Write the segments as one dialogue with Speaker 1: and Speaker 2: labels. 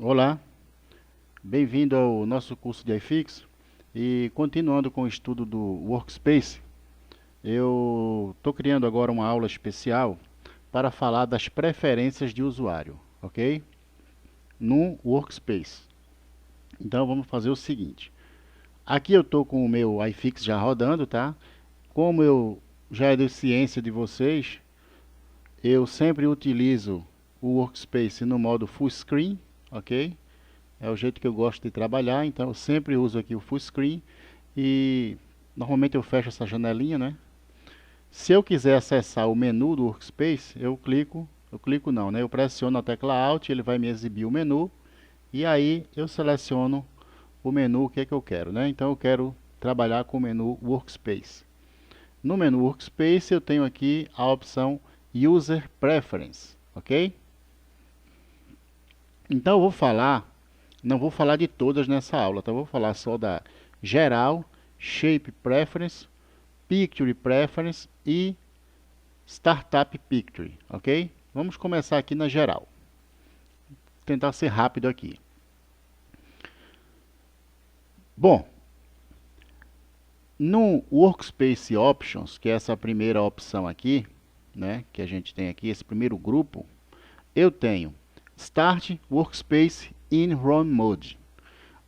Speaker 1: Olá, bem-vindo ao nosso curso de iFix. E continuando com o estudo do Workspace, eu estou criando agora uma aula especial para falar das preferências de usuário, ok? No Workspace. Então vamos fazer o seguinte. Aqui eu estou com o meu iFix já rodando, tá? Como eu já é de ciência de vocês, eu sempre utilizo o Workspace no modo Full Screen, ok? É o jeito que eu gosto de trabalhar, então eu sempre uso aqui o Full Screen e normalmente eu fecho essa janelinha, né? Se eu quiser acessar o menu do Workspace, eu clico não, né? Eu pressiono a tecla Alt, ele vai me exibir o menu e aí eu seleciono o menu que é que eu quero, né? Então eu quero trabalhar com o menu Workspace. No menu Workspace eu tenho aqui a opção User Preference, ok? Então eu vou falar, não vou falar de todas nessa aula, tá? Eu vou falar só da geral, Shape Preference, Picture Preference e Startup Picture, ok? Vamos começar aqui na geral. Vou tentar ser rápido aqui. Bom, no Workspace Options, que é essa primeira opção aqui, né, que a gente tem aqui, esse primeiro grupo, eu tenho Start Workspace in Run Mode.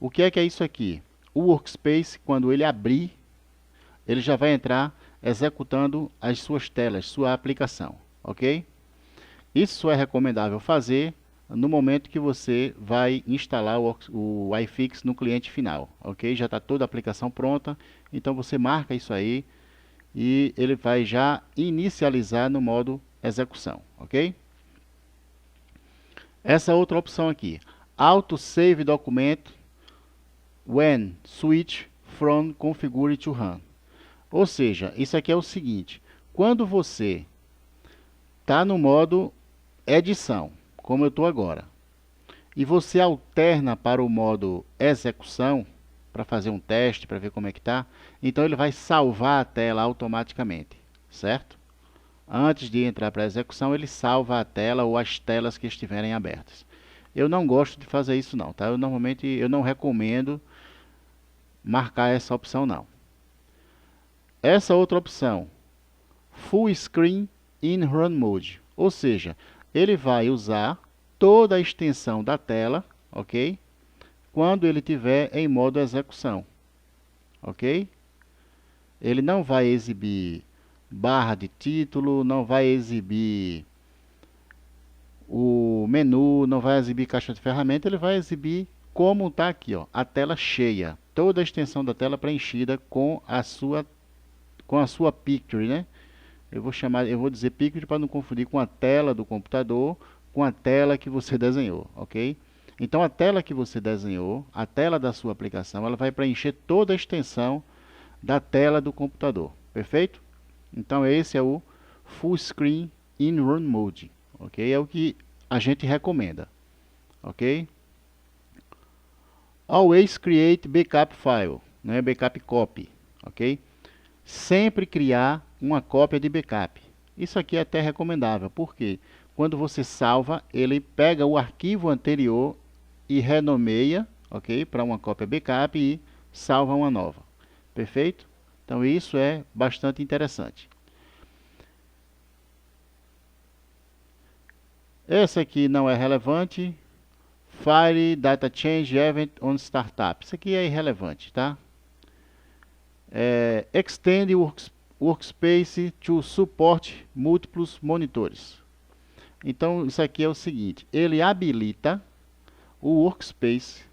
Speaker 1: O que é isso aqui? O Workspace, quando ele abrir, ele já vai entrar executando as suas telas, sua aplicação, ok? Isso é recomendável fazer no momento que você vai instalar o iFix no cliente final, ok? Já está toda a aplicação pronta, então você marca isso aí e ele vai já inicializar no modo execução, ok? Essa outra opção aqui, Auto Save Document when switch from configure to run. Ou seja, isso aqui é o seguinte, quando você está no modo edição, como eu estou agora, e você alterna para o modo execução, para fazer um teste, para ver como é que está, então ele vai salvar a tela automaticamente, certo? Antes de entrar para a execução, ele salva a tela ou as telas que estiverem abertas. Eu não gosto de fazer isso não, tá? Normalmente eu não recomendo marcar essa opção não. Essa outra opção, Full Screen in Run Mode, ou seja, ele vai usar toda a extensão da tela, ok? Quando ele estiver em modo execução, ok? Ele não vai exibir barra de título, não vai exibir o menu, não vai exibir caixa de ferramenta, ele vai exibir como está aqui, ó, a tela cheia, toda a extensão da tela preenchida com a sua picture, né? Eu vou dizer picture para não confundir com a tela do computador, com a tela que você desenhou, ok? Então a tela que você desenhou, a tela da sua aplicação, ela vai preencher toda a extensão da tela do computador, perfeito? Então esse é o Full Screen in Run Mode, ok? É o que a gente recomenda, ok? Always create backup file, não é backup copy, ok? Sempre criar uma cópia de backup. Isso aqui é até recomendável, porque quando você salva, ele pega o arquivo anterior e renomeia, ok? Para uma cópia backup e salva uma nova. Perfeito? Então isso é bastante interessante. Essa aqui não é relevante. File Data Change Event on Startup. Isso aqui é irrelevante, tá? Extend Workspace to support múltiplos monitores. Então, isso aqui é o seguinte, ele habilita o Workspace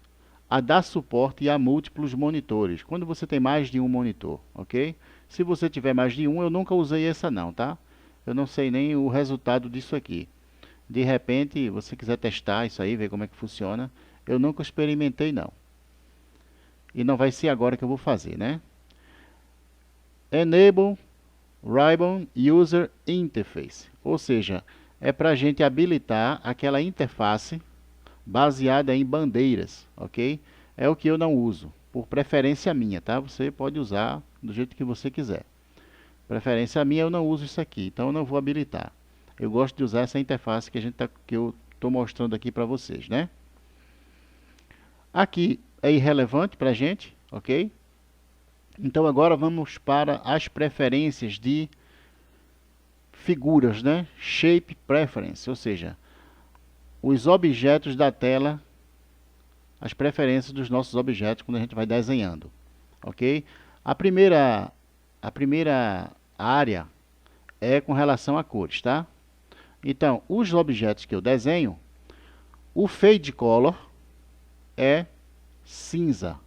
Speaker 1: a dar suporte a múltiplos monitores, quando você tem mais de um monitor, ok? Se você tiver mais de um, eu nunca usei essa não, tá? Eu não sei nem o resultado disso aqui. De repente, você quiser testar isso aí, ver como é que funciona, eu nunca experimentei não. E não vai ser agora que eu vou fazer, né? Enable Ribbon User Interface, ou seja, é para a gente habilitar aquela interface baseada em bandeiras, ok? É o que eu não uso, por preferência minha, tá? Você pode usar do jeito que você quiser. Preferência minha, eu não uso isso aqui, então eu não vou habilitar. Eu gosto de usar essa interface que eu estou mostrando aqui para vocês, né? Aqui é irrelevante para a gente, ok? Então agora vamos para as preferências de figuras, né? Shape Preference, ou seja, os objetos da tela, as preferências dos nossos objetos quando a gente vai desenhando, ok? A primeira área é com relação a cores, tá? Então, os objetos que eu desenho, o Fade Color é cinza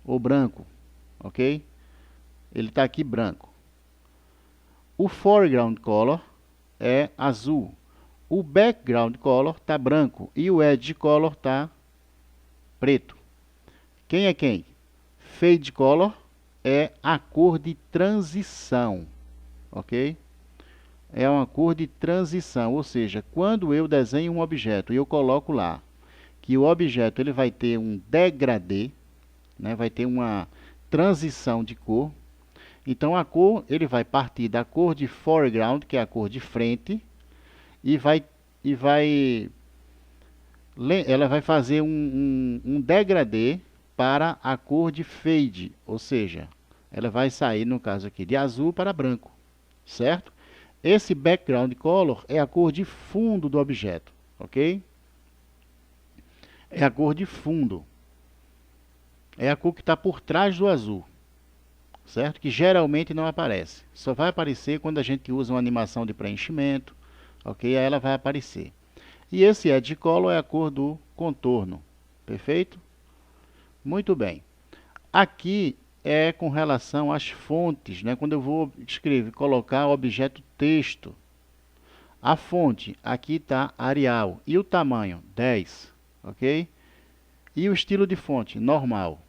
Speaker 1: ou branco, ok? Ele está aqui branco. O Foreground Color é azul. O Background Color está branco e o Edge Color está preto. Quem é quem? Fade Color é a cor de transição, ok? É uma cor de transição, ou seja, quando eu desenho um objeto e eu coloco lá que o objeto ele vai ter um degradê, né, vai ter uma transição de cor, então a cor ele vai partir da cor de foreground, que é a cor de frente, e ela vai fazer um degradê para a cor de fade, ou seja, ela vai sair, no caso aqui, de azul para branco, certo? Esse background color é a cor de fundo do objeto, ok? É a cor de fundo. É a cor que está por trás do azul, certo? Que geralmente não aparece. Só vai aparecer quando a gente usa uma animação de preenchimento, ok? Aí ela vai aparecer. E esse edge color é a cor do contorno, perfeito? Muito bem. Aqui é com relação às fontes, né? Quando eu vou escrever, colocar o objeto texto. A fonte, aqui está Arial. E o tamanho? 10, ok? E o estilo de fonte? Normal,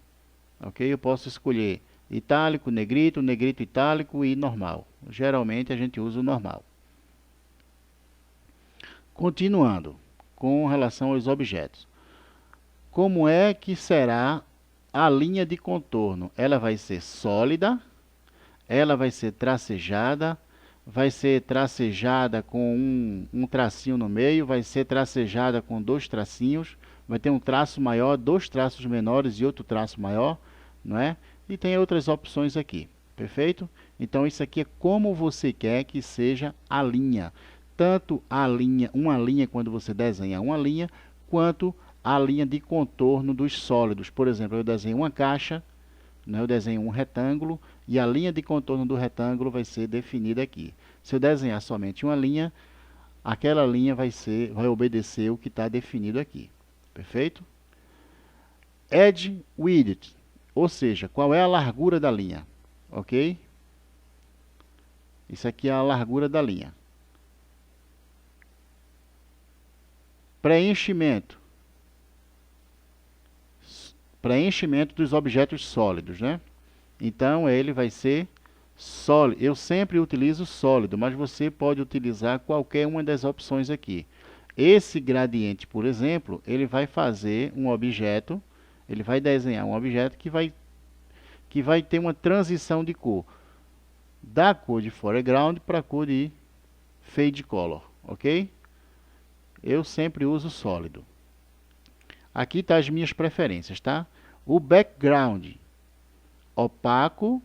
Speaker 1: ok? Eu posso escolher itálico, negrito, negrito itálico e normal. Geralmente a gente usa o normal. Continuando, com relação aos objetos. Como é que será a linha de contorno? Ela vai ser sólida, ela vai ser tracejada com um tracinho no meio, vai ser tracejada com dois tracinhos, vai ter um traço maior, dois traços menores e outro traço maior, não é? E tem outras opções aqui, perfeito? Então isso aqui é como você quer que seja a linha. Tanto a linha, uma linha quando você desenha uma linha, quanto a linha de contorno dos sólidos. Por exemplo, eu desenho uma caixa, né? Eu desenho um retângulo e a linha de contorno do retângulo vai ser definida aqui. Se eu desenhar somente uma linha, aquela linha vai obedecer o que está definido aqui. Perfeito? Edge width, ou seja, qual é a largura da linha, ok? Isso aqui é a largura da linha. Preenchimento. Preenchimento dos objetos sólidos, né? Então, ele vai ser sólido. Eu sempre utilizo sólido, mas você pode utilizar qualquer uma das opções aqui. Esse gradiente, por exemplo, ele vai fazer um objeto, ele vai desenhar um objeto que vai ter uma transição de cor. Da cor de foreground para a cor de fade color, ok? Eu sempre uso sólido. Aqui tá as minhas preferências, tá? O background, opaco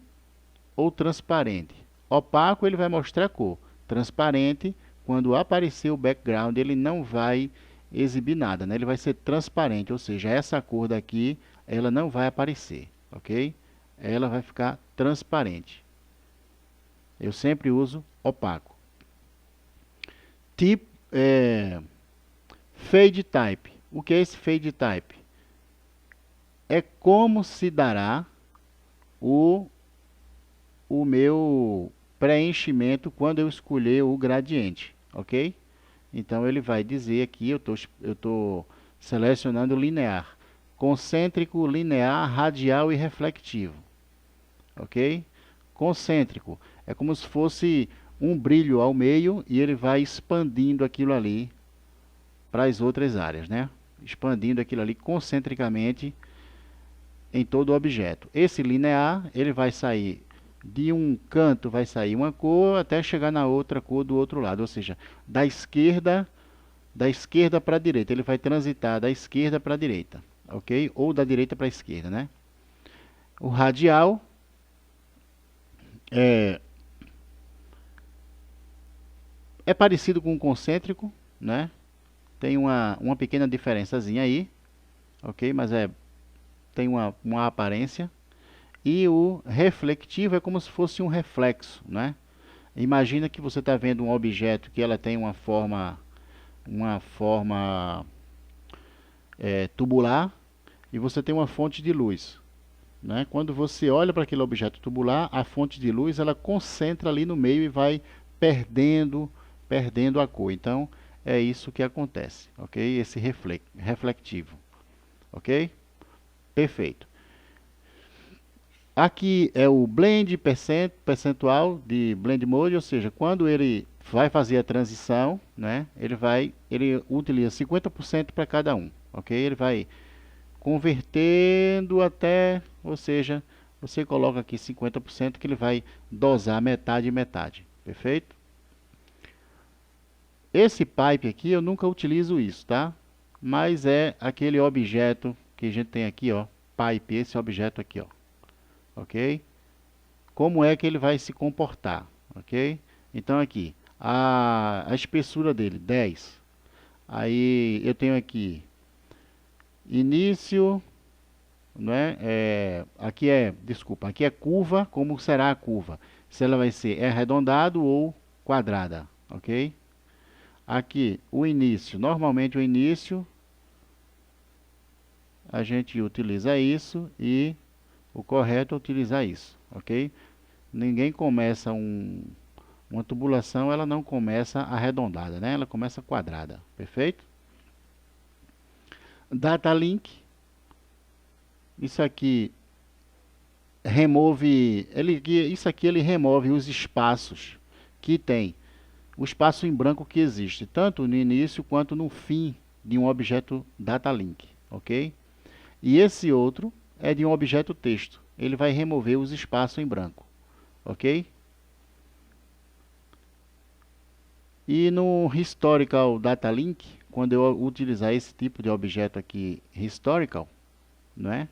Speaker 1: ou transparente. Opaco ele vai mostrar a cor. Transparente, quando aparecer o background, ele não vai exibir nada, né? Ele vai ser transparente, ou seja, essa cor daqui, ela não vai aparecer, ok? Ela vai ficar transparente. Eu sempre uso opaco. Tipo, fade type. O que é esse fade type? É como se dará o meu preenchimento quando eu escolher o gradiente, ok? Então ele vai dizer aqui, eu estou selecionando linear, concêntrico, linear, radial e reflectivo, ok? Concêntrico é como se fosse um brilho ao meio e ele vai expandindo aquilo ali para as outras áreas, né? Expandindo aquilo ali concentricamente em todo o objeto. Esse linear, ele vai sair de um canto, vai sair uma cor até chegar na outra cor do outro lado, ou seja, da esquerda para a direita. Ele vai transitar da esquerda para a direita, ok? Ou da direita para a esquerda, né? O radial é, é parecido com o concêntrico, né? Tem uma pequena diferençazinha aí, ok? Mas tem uma aparência. E o reflectivo é como se fosse um reflexo, né? Imagina que você está vendo um objeto que ela tem uma forma tubular e você tem uma fonte de luz, né? Quando você olha para aquele objeto tubular, a fonte de luz ela concentra ali no meio e vai perdendo a cor. Então é isso que acontece, ok? Esse reflectivo, ok? Perfeito. Aqui é o blend percentual de blend mode, ou seja, quando ele vai fazer a transição, né, ele utiliza 50% para cada um, ok? Ele vai convertendo até, ou seja, você coloca aqui 50% que ele vai dosar metade e metade, perfeito? Esse pipe aqui eu nunca utilizo isso, tá? Mas é aquele objeto que a gente tem aqui, ó, pipe, esse objeto aqui, ó, ok? Como é que ele vai se comportar, ok? Então aqui, a espessura dele, 10. Aí eu tenho aqui início, né? Desculpa, aqui é curva, como será a curva? Se ela vai ser arredondado ou quadrada, ok? Aqui, o início, normalmente o início, a gente utiliza isso e o correto é utilizar isso, ok? Ninguém começa uma tubulação, ela não começa arredondada, né? Ela começa quadrada, perfeito? Data link, isso aqui isso aqui ele remove os espaços que tem, o espaço em branco que existe, tanto no início quanto no fim de um objeto data link, ok? E esse outro é de um objeto texto, ele vai remover os espaços em branco, ok? E no Historical Data Link, quando eu utilizar esse tipo de objeto aqui, Historical, não é?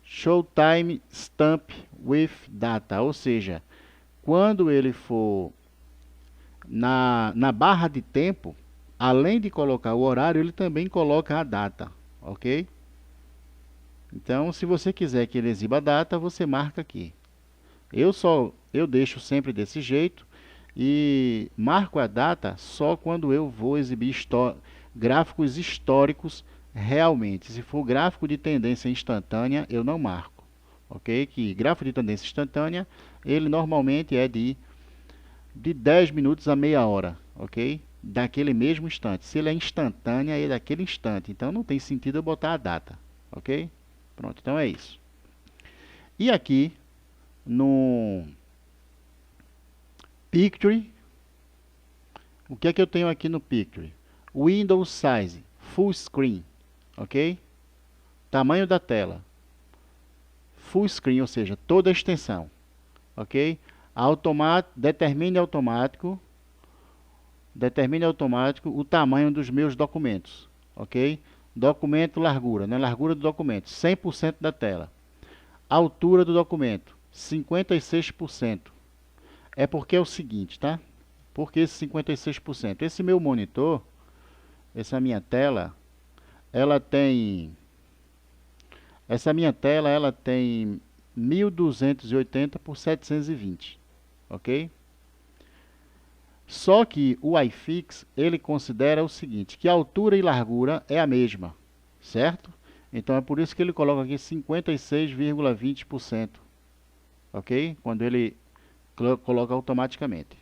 Speaker 1: Showtime Stamp with Data, ou seja, quando ele for na barra de tempo, além de colocar o horário, ele também coloca a data, ok? Então, se você quiser que ele exiba a data, você marca aqui. Eu deixo sempre desse jeito e marco a data só quando eu vou exibir gráficos históricos realmente. Se for gráfico de tendência instantânea, eu não marco, ok? Que gráfico de tendência instantânea, ele normalmente é de 10 minutos a meia hora, ok? Daquele mesmo instante. Se ele é instantânea, é daquele instante. Então não tem sentido eu botar a data, ok? Pronto, então é isso. E aqui no Picture, o que é que eu tenho aqui no Picture? Windows Size, Full Screen, ok? Tamanho da tela, Full Screen, ou seja, toda a extensão, ok? Determine automático o tamanho dos meus documentos, ok? Documento largura, né? Largura do documento, 100% da tela. Altura do documento, 56%. É porque é o seguinte, tá? Por que esse 56%? Esse meu monitor, essa minha tela, ela tem ela tem 1280 por 720, ok? Só que o iFix, ele considera o seguinte, que a altura e largura é a mesma, certo? Então é por isso que ele coloca aqui 56,20%, ok? Quando ele coloca automaticamente.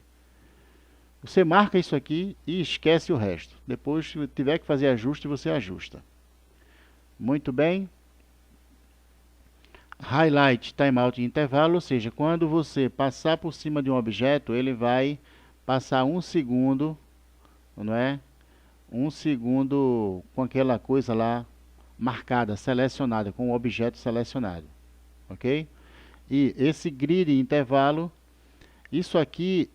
Speaker 1: Você marca isso aqui e esquece o resto. Depois, se tiver que fazer ajuste, você ajusta. Muito bem. Highlight timeout em intervalo, ou seja, quando você passar por cima de um objeto, ele vai passar um segundo, não é? Um segundo com aquela coisa lá marcada, selecionada, com o objeto selecionado, ok? E esse grid intervalo, isso aqui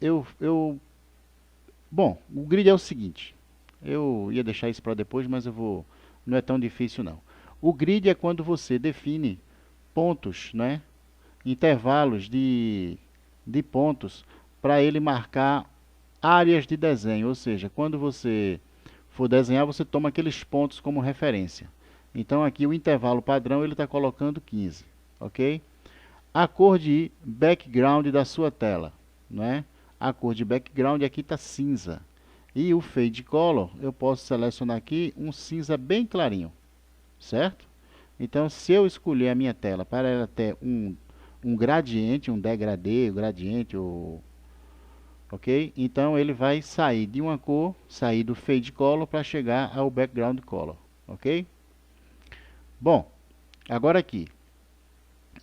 Speaker 1: Bom, o grid é o seguinte. Eu ia deixar isso para depois, mas eu vou não é tão difícil não. O grid é quando você define pontos, né? Intervalos de pontos para ele marcar áreas de desenho, ou seja, quando você for desenhar, você toma aqueles pontos como referência. Então aqui o intervalo padrão ele está colocando 15, ok? A cor de background da sua tela, né? A cor de background aqui está cinza. E o fade color, eu posso selecionar aqui um cinza bem clarinho, certo? Então, se eu escolher a minha tela para ela ter um gradiente, um degradê, gradiente, ok? Então, ele vai sair de uma cor, sair do fade color para chegar ao background color, ok? Bom, agora aqui,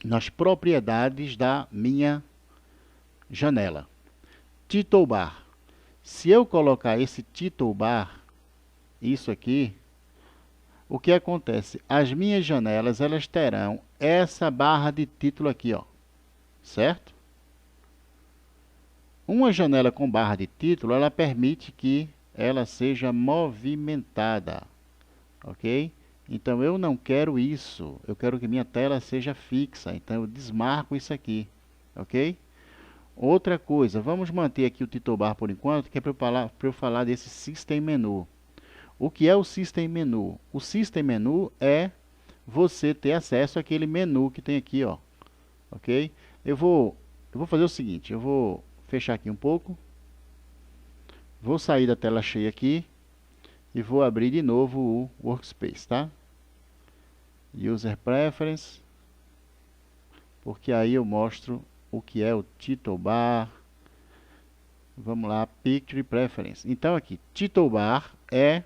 Speaker 1: nas propriedades da minha janela. Title bar. Se eu colocar esse title bar, isso aqui, o que acontece? As minhas janelas, elas terão essa barra de título aqui, ó, certo? Uma janela com barra de título, ela permite que ela seja movimentada, ok? Então, eu não quero isso, eu quero que minha tela seja fixa, então eu desmarco isso aqui, ok? Outra coisa, vamos manter aqui o title bar por enquanto, que é para eu falar desse System Menu. O que é o System Menu? O System Menu é você ter acesso àquele menu que tem aqui, ó. Ok? Eu vou fazer o seguinte, eu vou fechar aqui um pouco. Vou sair da tela cheia aqui e vou abrir de novo o Workspace, tá? User Preference, porque aí eu mostro o que é o Title Bar. Vamos lá, Picture Preference. Então aqui, Title Bar é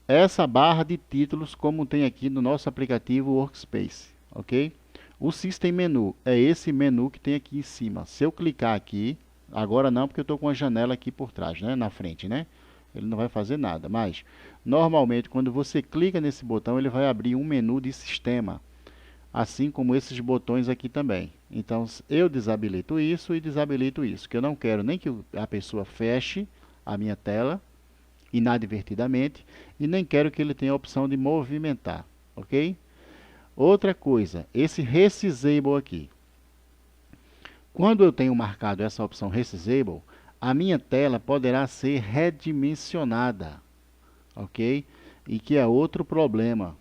Speaker 1: essa barra de títulos como tem aqui no nosso aplicativo Workspace, ok? O System Menu é esse menu que tem aqui em cima. Se eu clicar aqui, agora não, porque eu estou com a janela aqui por trás, né? Na frente, né? Ele não vai fazer nada, mas normalmente quando você clica nesse botão, ele vai abrir um menu de sistema, assim como esses botões aqui também. Então, eu desabilito isso e desabilito isso, que eu não quero nem que a pessoa feche a minha tela inadvertidamente e nem quero que ele tenha a opção de movimentar, ok? Outra coisa, esse Resizable aqui. Quando eu tenho marcado essa opção Resizable, a minha tela poderá ser redimensionada, ok? E que é outro problema,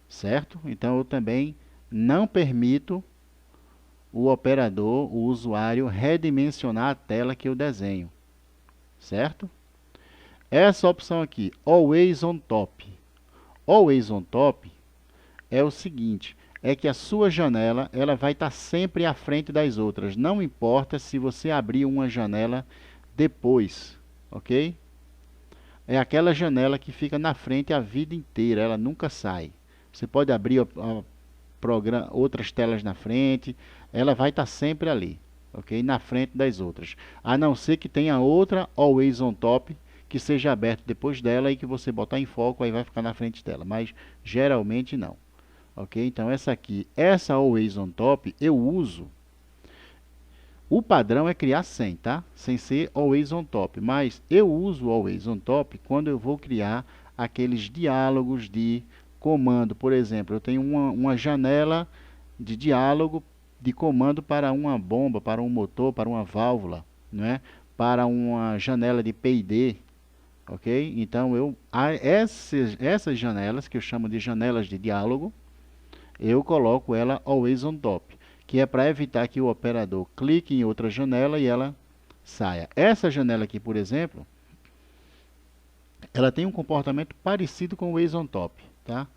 Speaker 1: certo? Então eu também não permito o operador, o usuário, redimensionar a tela que eu desenho, certo? Essa opção aqui, Always on Top. Always on Top é o seguinte, é que a sua janela ela vai estar sempre à frente das outras. Não importa se você abrir uma janela depois, ok? É aquela janela que fica na frente a vida inteira, ela nunca sai. Você pode abrir outras telas na frente, ela vai estar sempre ali, ok? Na frente das outras. A não ser que tenha outra Always on Top que seja aberta depois dela e que você botar em foco, aí vai ficar na frente dela, mas geralmente não. Ok? Então essa aqui, essa Always on Top, eu uso. O padrão é criar 100, tá? Sem ser Always on Top, mas eu uso o Always on Top quando eu vou criar aqueles diálogos de comando. Por exemplo, eu tenho uma janela de diálogo de comando para uma bomba, para um motor, para uma válvula, né? Para uma janela de P&D, ok? Então, essas janelas, que eu chamo de janelas de diálogo, eu coloco ela Always on Top, que é para evitar que o operador clique em outra janela e ela saia. Essa janela aqui, por exemplo, ela tem um comportamento parecido com o Always on Top, tá?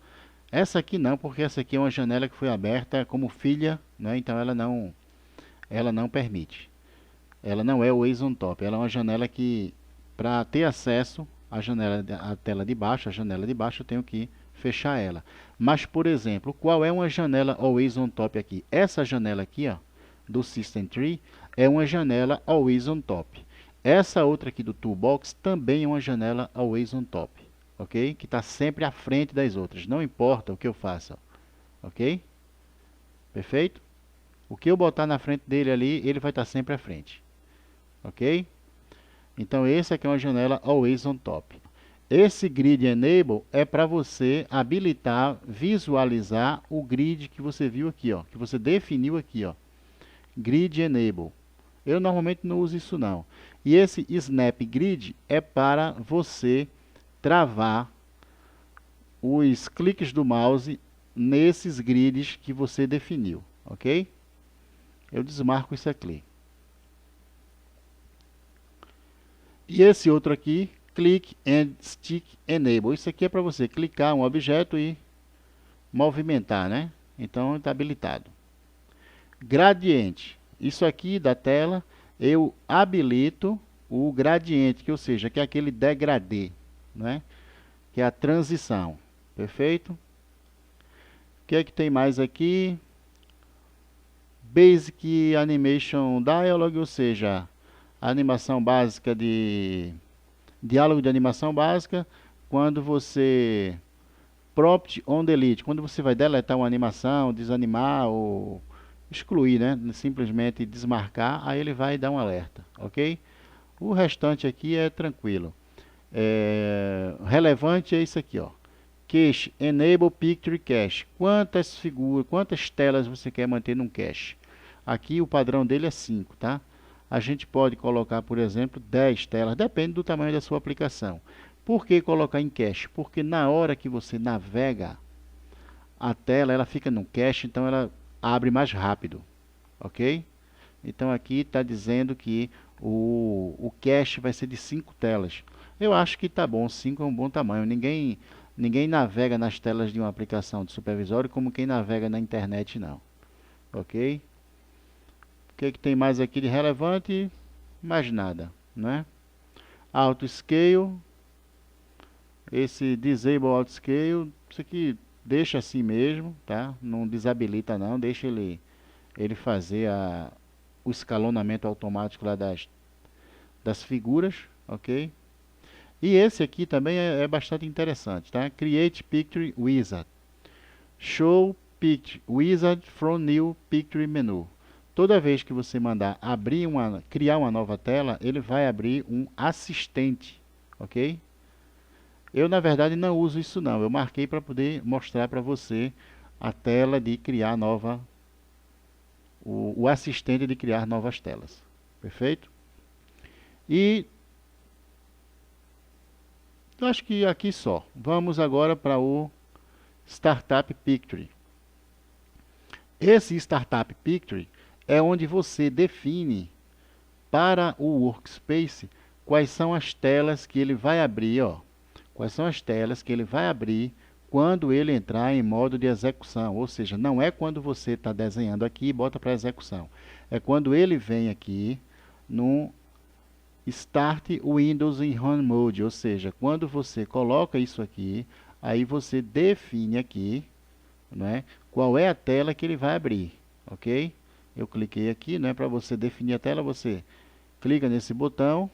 Speaker 1: Essa aqui não, porque essa aqui é uma janela que foi aberta como filha, né? Então ela não permite. Ela não é o Always on Top, ela é uma janela que, para ter acesso à tela de baixo, a janela de baixo, eu tenho que fechar ela. Mas, por exemplo, qual é uma janela Always on Top aqui? Essa janela aqui, ó, do System Tree, é uma janela Always on Top. Essa outra aqui do Toolbox também é uma janela Always on Top, ok? Que está sempre à frente das outras, não importa o que eu faça, ok? Perfeito? O que eu botar na frente dele ali, ele vai estar sempre à frente, ok? Então, esse aqui é uma janela Always on Top. Esse Grid Enable é para você habilitar, visualizar o grid que você viu aqui, ó, que você definiu aqui, ó. Grid Enable. Eu normalmente não uso isso não. E esse Snap Grid é para você travar os cliques do mouse nesses grids que você definiu, ok? Eu desmarco isso aqui. E esse outro aqui, Click and Stick Enable. Isso aqui é para você clicar um objeto e movimentar, né? Então está habilitado. Gradiente. Isso aqui da tela, eu habilito o gradiente, que ou seja, que é aquele degradê, né? Que é a transição. Perfeito? O que é que tem mais aqui? Basic Animation Dialog, ou seja, a animação básica de diálogo de animação básica, quando você prompt on delete, quando você vai deletar uma animação, desanimar ou excluir, né? Simplesmente desmarcar, aí ele vai dar um alerta, ok? O restante aqui é tranquilo. Relevante é isso aqui, ó. Cache, Enable Picture Cache. Quantas figuras, quantas telas você quer manter num cache? Aqui o padrão dele é 5, tá? A gente pode colocar, por exemplo, 10 telas, depende do tamanho da sua aplicação. Por que colocar em cache? Porque na hora que você navega a tela, ela fica no cache, então ela abre mais rápido, ok? Então aqui está dizendo que o cache vai ser de 5 telas. Eu acho que está bom, 5 é um bom tamanho. Ninguém navega nas telas de uma aplicação de supervisório como quem navega na internet, não. Ok? O que, que tem mais aqui de relevante? Mais nada, né? Auto Scale. Esse Disable Auto Scale, isso aqui deixa assim mesmo, tá? Não desabilita não, deixa ele fazer o escalonamento automático lá das figuras, ok? E esse aqui também é bastante interessante, tá? Create Picture Wizard. Show Picture Wizard from New Picture Menu. Toda vez que você mandar criar uma nova tela, ele vai abrir um assistente, ok? Eu, na verdade, não uso isso não. Eu marquei para poder mostrar para você a tela de criar o assistente de criar novas telas. Perfeito? E eu acho que aqui só. Vamos agora para o Startup Picture. Esse Startup Picture é onde você define para o Workspace quais são as telas que ele vai abrir, ó. Quais são as telas que ele vai abrir quando ele entrar em modo de execução. Ou seja, não é quando você está desenhando aqui e bota para execução. É quando ele vem aqui no Start Windows in Run Mode. Ou seja, quando você coloca isso aqui, aí você define aqui, né, qual é a tela que ele vai abrir. Ok? Eu cliquei aqui, né, para você definir a tela, você clica nesse botão.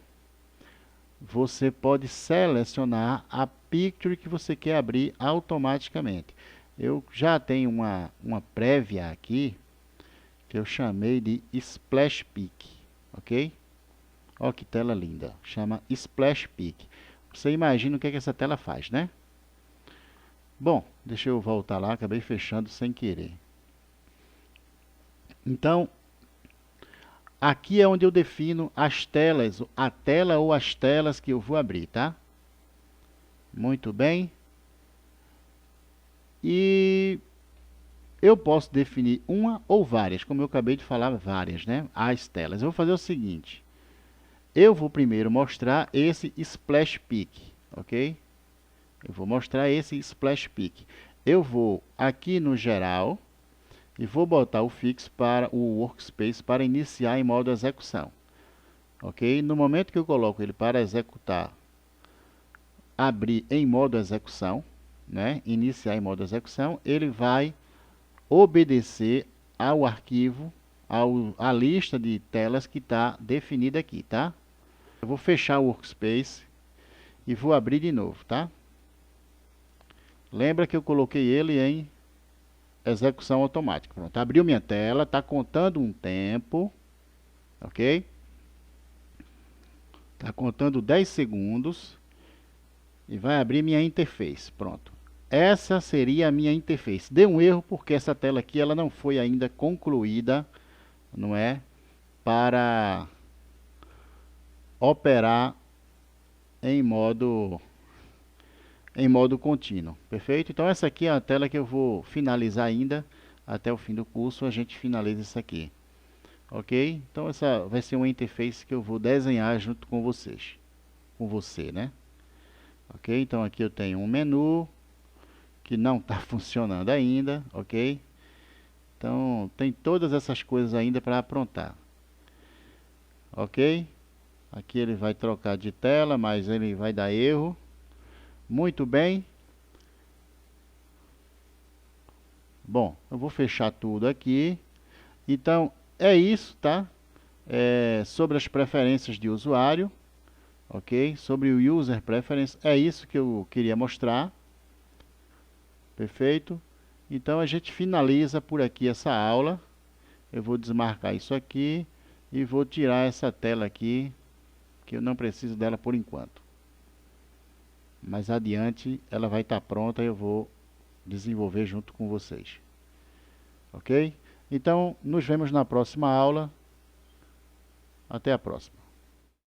Speaker 1: Você pode selecionar a picture que você quer abrir automaticamente. Eu já tenho uma prévia aqui, que eu chamei de Splash Pic, ok? Olha que tela linda, chama Splash Pic. Você imagina o que, é que essa tela faz, né? Bom, deixa eu voltar lá, acabei fechando sem querer. Então, aqui é onde eu defino as telas, a tela ou as telas que eu vou abrir, tá? Muito bem. E eu posso definir uma ou várias, como eu acabei de falar, várias, né? As telas. Eu vou fazer o seguinte. Eu vou primeiro mostrar esse Splash Pic, ok? Eu vou mostrar esse Splash Pic. Eu vou aqui no geral e vou botar o fix para o Workspace para iniciar em modo execução. Ok? No momento que eu coloco ele para executar, abrir em modo execução, né? Iniciar em modo execução, ele vai obedecer ao arquivo, à lista de telas que está definida aqui, tá? Eu vou fechar o Workspace e vou abrir de novo, tá? Lembra que eu coloquei ele em execução automática. Pronto, abriu minha tela, está contando um tempo, ok? Está contando 10 segundos. e vai abrir minha interface. Pronto. Essa seria a minha interface. Deu um erro porque essa tela aqui ela não foi ainda concluída, não é? Para operar em modo contínuo. Perfeito? Então essa aqui é a tela que eu vou finalizar ainda. Até o fim do curso a gente finaliza isso aqui. Ok? Então essa vai ser uma interface que eu vou desenhar junto com vocês. Com você, né? Ok? Então aqui eu tenho um menu que não está funcionando ainda, ok? Então tem todas essas coisas ainda para aprontar. Ok? Aqui ele vai trocar de tela, mas ele vai dar erro. Muito bem. Bom, eu vou fechar tudo aqui. Então, é isso, tá? Sobre as preferências de usuário, ok? Sobre o User Preference, é isso que eu queria mostrar. Perfeito? Então, a gente finaliza por aqui essa aula. Eu vou desmarcar isso aqui e vou tirar essa tela aqui, que eu não preciso dela por enquanto. Mais adiante, ela vai estar pronta e eu vou desenvolver junto com vocês. Ok? Então, nos vemos na próxima aula. Até a próxima.